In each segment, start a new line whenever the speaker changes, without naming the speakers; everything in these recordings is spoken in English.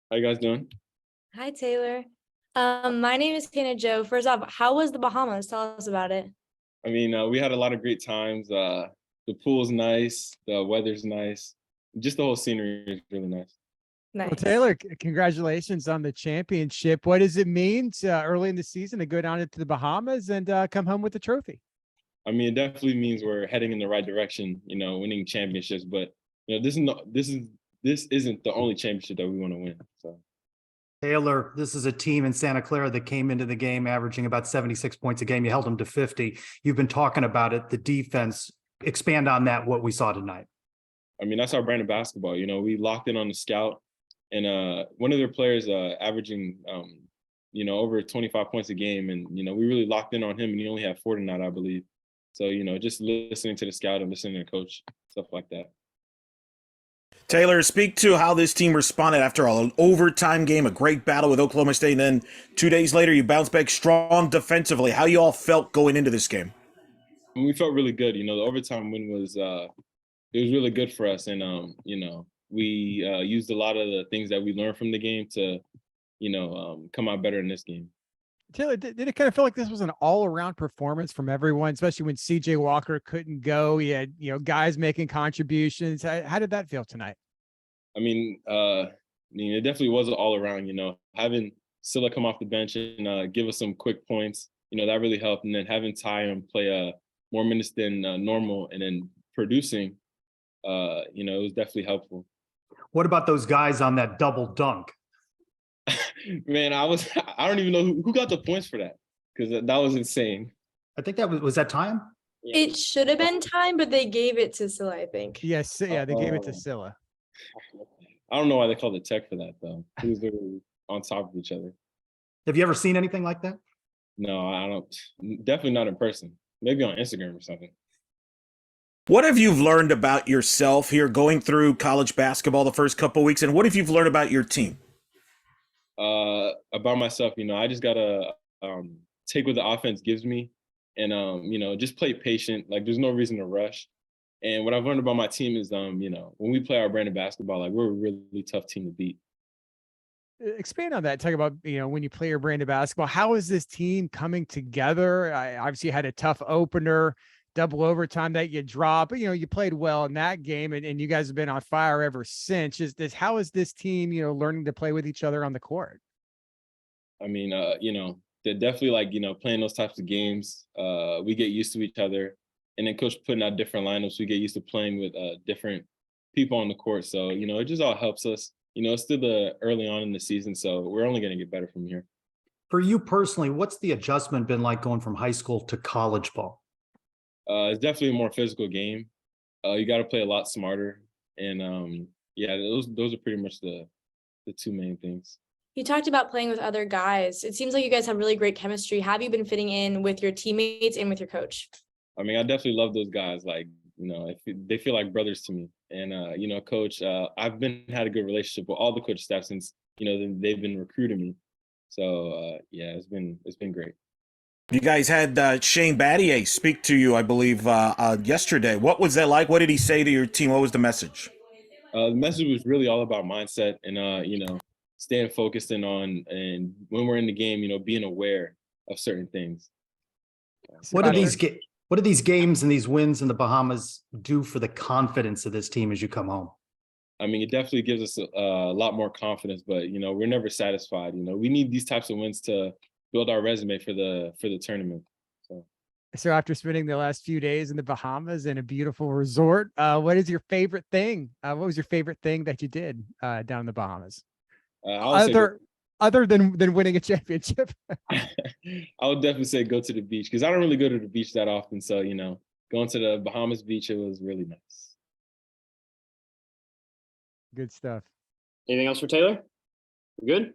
How you guys doing?
Hi, Taylor. My name is Hannah Joe. First off, how was the Bahamas? Tell us about it.
We had a lot of great times. The pool's nice, the weather's nice, just the whole scenery is really nice.
Well,
Nice.
Taylor, congratulations on the championship. What does it mean to, early in the season to go down into the Bahamas and come home with the trophy?
It definitely means we're heading in the right direction. Winning championships. But this isn't the only championship that we want to win. So
Taylor, this is a team in Santa Clara that came into the game averaging about 76 points a game. You held them to 50. You've been talking about it, the defense. Expand on that, what we saw tonight.
That's our brand of basketball. We locked in on the scout, and one of their players averaging over 25 points a game, and we really locked in on him, and he only had 4 tonight, I believe. So just listening to the scout and listening to the coach, stuff like that.
Taylor, speak to how this team responded after an overtime game, a great battle with Oklahoma State, and then 2 days later you bounced back strong defensively. How you all felt going into this game?
We felt really good. The overtime win was it was really good for us, and we used a lot of the things that we learned from the game to come out better in this game.
Taylor, did it kind of feel like this was an all-around performance from everyone, especially when CJ Walker couldn't go? He had, guys making contributions. How did that feel tonight?
It definitely was all around, having Scylla come off the bench and give us some quick points, that really helped. And then having Ty play more minutes than normal and then producing, it was definitely helpful.
What about those guys on that double dunk?
Man, I don't even know who got the points for that, because that was insane.
I think that was that time?
Yeah.
It should have been time, but they gave it to Scylla, I think.
Yes, yeah, they gave it to Scylla.
I don't know why they called it tech for that, though. He was literally on top of each other.
Have you ever seen anything like that?
No, I don't. Definitely not in person. Maybe on Instagram or something.
What have you learned about yourself here going through college basketball the first couple of weeks, and what have you learned about your team?
About myself, I just gotta take what the offense gives me, and just play patient. Like, there's no reason to rush. And what I've learned about my team is, when we play our brand of basketball, like, we're a really tough team to beat.
Expand on that. Talk about, when you play your brand of basketball, how is this team coming together? I obviously had a tough opener, double overtime that you dropped, but you played well in that game, and you guys have been on fire ever since. How is this team, learning to play with each other on the court?
They're definitely playing those types of games. We get used to each other, and then coach putting out different lineups. We get used to playing with different people on the court. So, it just all helps us. It's still early on in the season, so we're only going to get better from here.
For you personally, what's the adjustment been like going from high school to college ball?
It's definitely a more physical game. You got to play a lot smarter, and those are pretty much the 2 main things.
You talked about playing with other guys. It seems like you guys have really great chemistry. Have you been fitting in with your teammates and with your coach?
I definitely love those guys. They feel like brothers to me. And coach, I've had a good relationship with all the coach staff since they've been recruiting me. So it's been great.
You guys had Shane Battier speak to you, I believe, yesterday. What was that like? What did he say to your team? What was the message?
The message was really all about mindset and staying focused and when we're in the game, being aware of certain things.
What do these games and these wins in the Bahamas do for the confidence of this team as you come home?
It definitely gives us a lot more confidence, but we're never satisfied. We need these types of wins to build our resume for the tournament.
So after spending the last few days in the Bahamas in a beautiful resort, what is your favorite thing? What was your favorite thing that you did down in the Bahamas? Other than winning a championship?
I would definitely say go to the beach, because I don't really go to the beach that often. So, going to the Bahamas beach, it was really nice.
Good stuff.
Anything else for Taylor? We're good?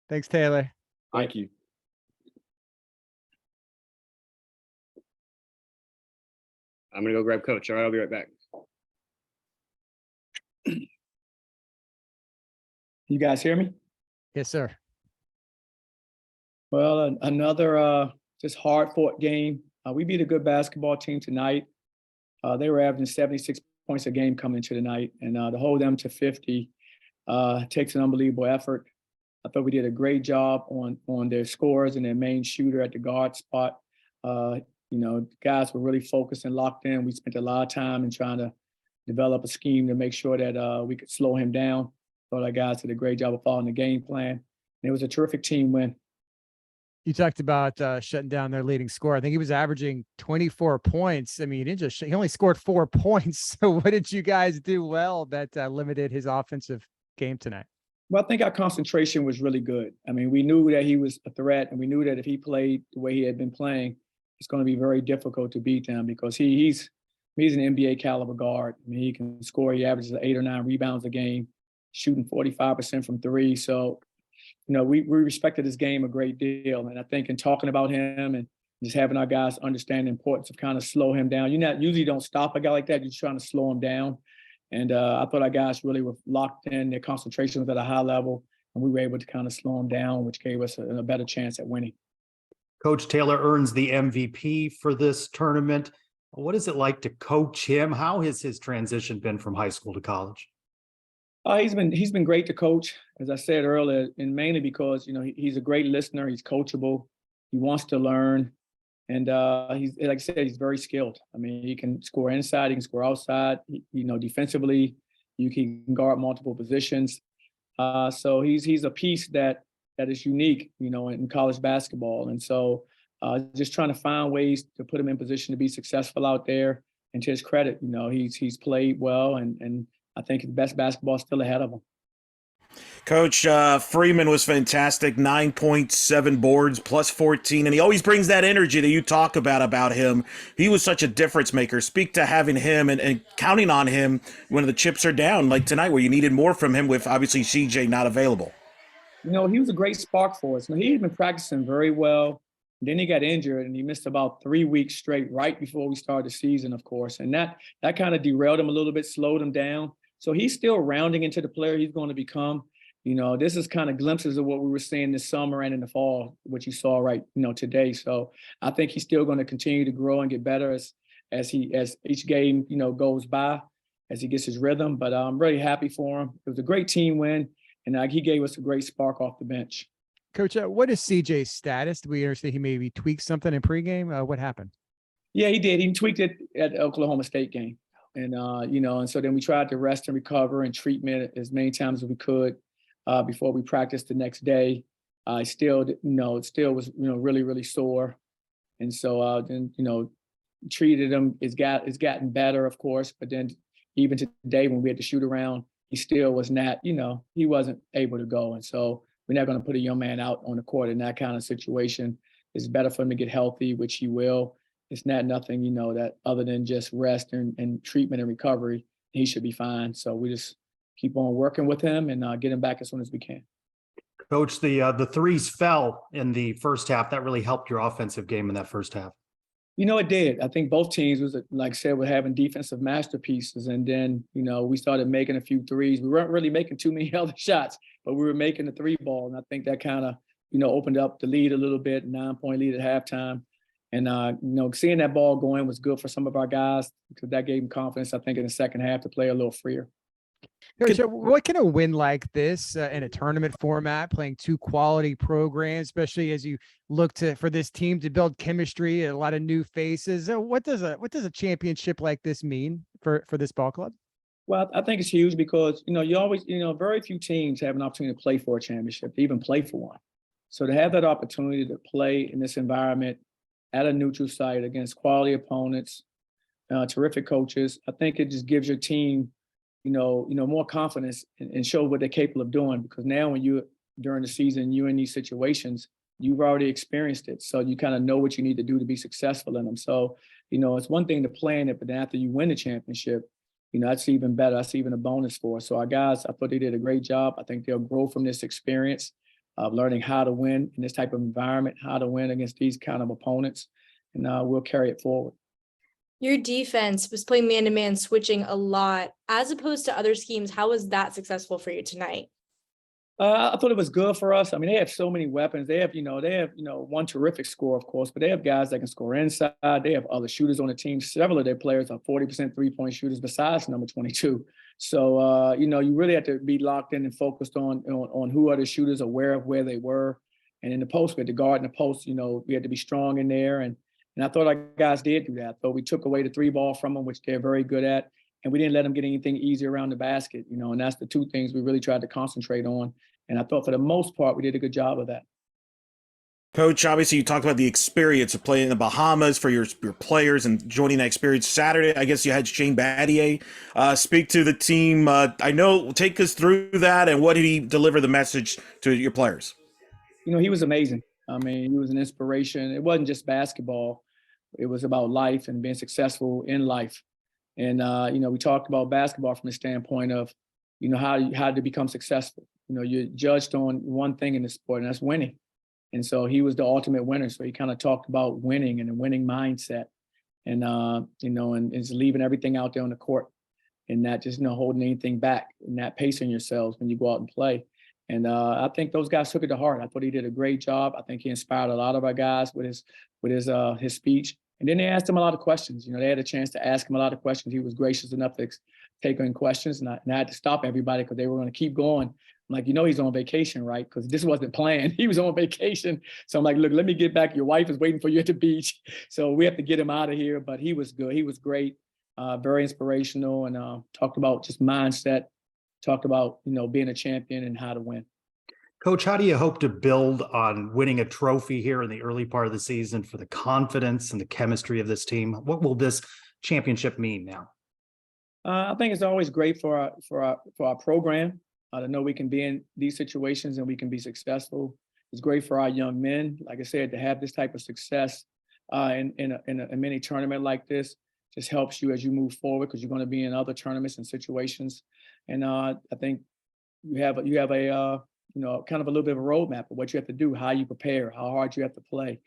Thanks, Taylor.
Thank you.
I'm going to go grab coach. All right, I'll be right back.
You guys hear me?
Yes, sir.
Well, another just hard-fought game. We beat a good basketball team tonight. They were averaging 76 points a game coming into the night, and to hold them to 50 Takes an unbelievable effort. I thought we did a great job on their scores and their main shooter at the guard spot. Guys were really focused and locked in. We spent a lot of time in trying to develop a scheme to make sure that we could slow him down. Thought our guys did a great job of following the game plan. And it was a terrific team win.
You talked about shutting down their leading scorer. I think he was averaging 24 points. I mean, he only scored 4 points. So what did you guys do well that limited his offensive game tonight?
Well, I think our concentration was really good. I mean, we knew that he was a threat, and we knew that if he played the way he had been playing, it's going to be very difficult to beat him because he's an NBA caliber guard. I mean, he can score. He averages 8 or 9 rebounds a game, shooting 45% from three. So, we respected his game a great deal. And I think in talking about him and just having our guys understand the importance of kind of slow him down. Usually don't stop a guy like that. You're trying to slow him down. And I thought our guys really were locked in. Their concentration was at a high level, and we were able to kind of slow them down, which gave us a better chance at winning.
Coach Taylor earns the MVP for this tournament. What is it like to coach him? How has his transition been from high school to college?
He's been great to coach, as I said earlier, and mainly because he's a great listener. He's coachable. He wants to learn, and he's, like I said, he's very skilled. I mean, he can score inside, he can score outside. Defensively, you can guard multiple positions. So he's a piece that is unique, in college basketball. And so just trying to find ways to put him in position to be successful out there. And to his credit, he's played well, and I think his best basketball is still ahead of him.
Coach, Freeman was fantastic, 9.7 boards, plus 14, and he always brings that energy that you talk about him. He was such a difference maker. Speak to having him and counting on him when the chips are down, like tonight where you needed more from him with obviously CJ not available.
He was a great spark for us. He had been practicing very well. Then he got injured and he missed about 3 weeks straight right before we started the season, of course. And that kind of derailed him a little bit, slowed him down. So he's still rounding into the player he's going to become. This is kind of glimpses of what we were seeing this summer and in the fall, what you saw today. So I think he's still going to continue to grow and get better as each game, goes by, as he gets his rhythm. But I'm really happy for him. It was a great team win, and he gave us a great spark off the bench.
Coach, what is CJ's status? Do we understand he maybe tweaked something in pregame? What happened?
Yeah, he did. He tweaked it at the Oklahoma State game. And, and so then we tried to rest and recover and treatment as many times as we could before we practiced the next day. It still was, really, really sore. And so then, treated him. It's gotten better, of course. But then even today when we had to shoot around, he still was not, he wasn't able to go. And so we're not going to put a young man out on the court in that kind of situation. It's better for him to get healthy, which he will. It's not nothing, that other than just rest and treatment and recovery, he should be fine. So we just keep on working with him and get him back as soon as we can.
Coach, the threes fell in the first half. That really helped your offensive game in that first half.
It did. I think both teams like I said, were having defensive masterpieces. And then, we started making a few threes. We weren't really making too many other shots, but we were making the 3 ball. And I think that kind of, opened up the lead a little bit, 9-point lead at halftime. And, seeing that ball go in was good for some of our guys because that gave them confidence, I think, in the second half to play a little freer.
Coach, what can a win like this in a tournament format, playing 2 quality programs, especially as you look for this team to build chemistry and a lot of new faces? What does a championship like this mean for this ball club?
Well, I think it's huge because, you always, very few teams have an opportunity to play for a championship, to even play for one. So to have that opportunity to play in this environment at a neutral site against quality opponents, terrific coaches, I think it just gives your team, more confidence and show what they're capable of doing. Because now when during the season, you're in these situations, you've already experienced it. So you kind of know what you need to do to be successful in them. So, it's one thing to play in it, but then after you win the championship, that's even better. That's even a bonus for us. So our guys, I thought they did a great job. I think they'll grow from this experience of learning how to win in this type of environment, how to win against these kind of opponents, and we'll carry it forward.
Your defense was playing man-to-man switching a lot, as opposed to other schemes. How was that successful for you tonight?
I thought it was good for us. I mean, they have so many weapons. They have one terrific scorer, of course, but they have guys that can score inside. They have other shooters on the team. Several of their players are 40% three-point shooters besides number 22. So, you really have to be locked in and focused on who are the shooters, aware of where they were. And in the post, we had to guard in the post, we had to be strong in there. And I thought our guys did do that. I thought we took away the three ball from them, which they're very good at. And we didn't let them get anything easy around the basket, and that's the two things we really tried to concentrate on. And I thought for the most part, we did a good job of that.
Coach, obviously you talked about the experience of playing in the Bahamas for your players and joining that experience. Saturday, I guess you had Shane Battier speak to the team. Take us through that, and what did he deliver the message to your players?
He was amazing. I mean, he was an inspiration. It wasn't just basketball. It was about life and being successful in life. And, we talked about basketball from the standpoint of, how to become successful. You're judged on one thing in the sport, and that's winning. And so he was the ultimate winner. So he kind of talked about winning and a winning mindset and, and is leaving everything out there on the court and not just, holding anything back and not pacing yourselves when you go out and play. And I think those guys took it to heart. I thought he did a great job. I think he inspired a lot of our guys with his speech. And then they asked him a lot of questions. They had a chance to ask him a lot of questions. He was gracious enough to take in questions, and I had to stop everybody because they were going to keep going. I'm like, he's on vacation, right? Because this wasn't planned. He was on vacation. So I'm like, look, let me get back. Your wife is waiting for you at the beach. So we have to get him out of here. But he was good. He was great, very inspirational, and talked about just mindset, talked about, being a champion and how to win.
Coach, how do you hope to build on winning a trophy here in the early part of the season for the confidence and the chemistry of this team? What will this championship mean now?
I think it's always great for our program to know we can be in these situations and we can be successful. It's great for our young men, like I said, to have this type of success in a mini tournament like this. Just helps you as you move forward because you're going to be in other tournaments and situations. And I think you have a kind of a little bit of a roadmap of what you have to do, how you prepare, how hard you have to play,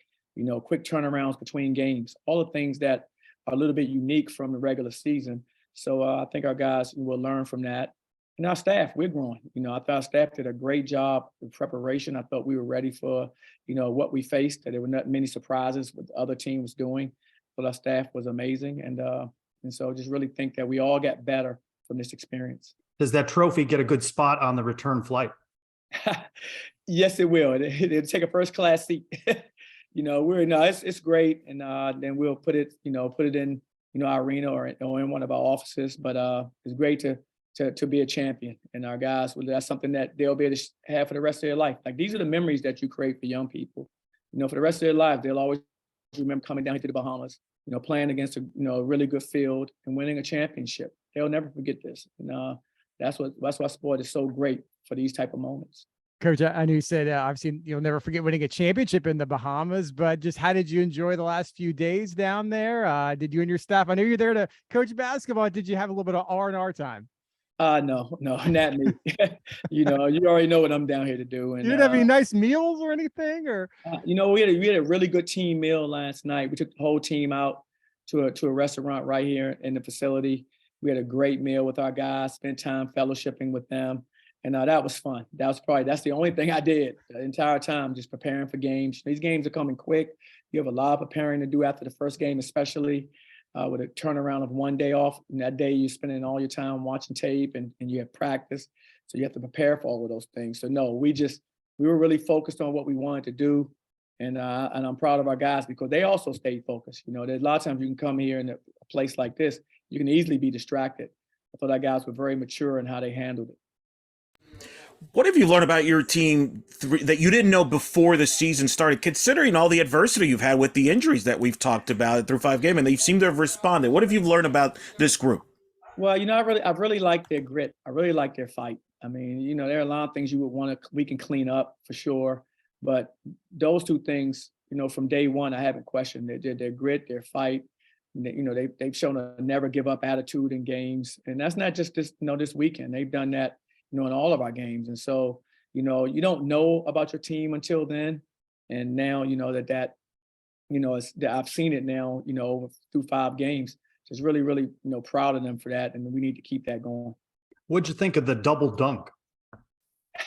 quick turnarounds between games, all the things that are a little bit unique from the regular season. So I think our guys will learn from that. And our staff, we're growing. I thought our staff did a great job with preparation. I thought we were ready for, what we faced, that there were not many surprises what the other team was doing, but our staff was amazing. And so just really think that we all got better from this experience.
Does that trophy get a good spot on the return flight?
Yes, it will. It'll take a first class seat. It's great. And then we'll put it in, our arena or in one of our offices. But it's great to be a champion. And our guys, that's something that they'll be able to have for the rest of their life. Like, these are the memories that you create for young people. For the rest of their life, they'll always remember coming down here to the Bahamas, playing against a really good field and winning a championship. They'll never forget this. And that's why sport is so great for these type of moments.
Coach, I know you said obviously you'll never forget winning a championship in the Bahamas, but just how did you enjoy the last few days down there? Did you and your staff, I know you're there to coach basketball, did you have a little bit of R&R time?
No, not me. You already know what I'm down here to do. And
you didn't have any nice meals or anything, or?
We had a really good team meal last night. We took the whole team out to a restaurant right here in the facility. We had a great meal with our guys, spent time fellowshipping with them. And that was fun. That's the only thing I did the entire time, just preparing for games. These games are coming quick. You have a lot of preparing to do after the first game, especially with a turnaround of one day off. And that day you're spending all your time watching tape and you have practice. So you have to prepare for all of those things. So no, we were really focused on what we wanted to do. And I'm proud of our guys because they also stayed focused. There's a lot of times you can come here in a place like this, you can easily be distracted. I thought our guys were very mature in how they handled it.
What have you learned about your team that you didn't know before the season started, considering all the adversity you've had with the injuries that we've talked about through 5 games, and they seem to have responded? What have you learned about this group?
Well, I really like their grit. I really like their fight. I mean, there are a lot of things we can clean up for sure. But those two things, from day one, I haven't questioned their grit, their fight. They've shown a never give up attitude in games. And that's not just this weekend. They've done that, in all of our games. And so, you don't know about your team until then. And now, I've seen it now, through 5 games. Just really, really, proud of them for that. And we need to keep that going.
What'd you think of the double dunk?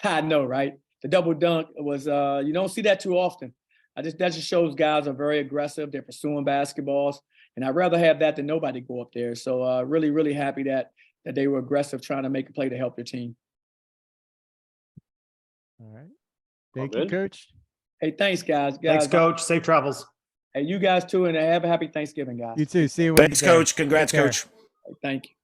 I know, right? The double dunk was you don't see that too often. That just shows guys are very aggressive. They're pursuing basketballs, and I'd rather have that than nobody go up there. So really, really happy that they were aggressive, trying to make a play to help their team.
All right.
All
Thank you,
good?
Coach.
Hey, thanks, guys.
Thanks, Coach. Safe travels.
Hey, you guys too, and have a happy Thanksgiving, guys.
You too. See you. when
Thanks,
you're there.
Coach. Congrats,
Take care.
Coach.
Thank you.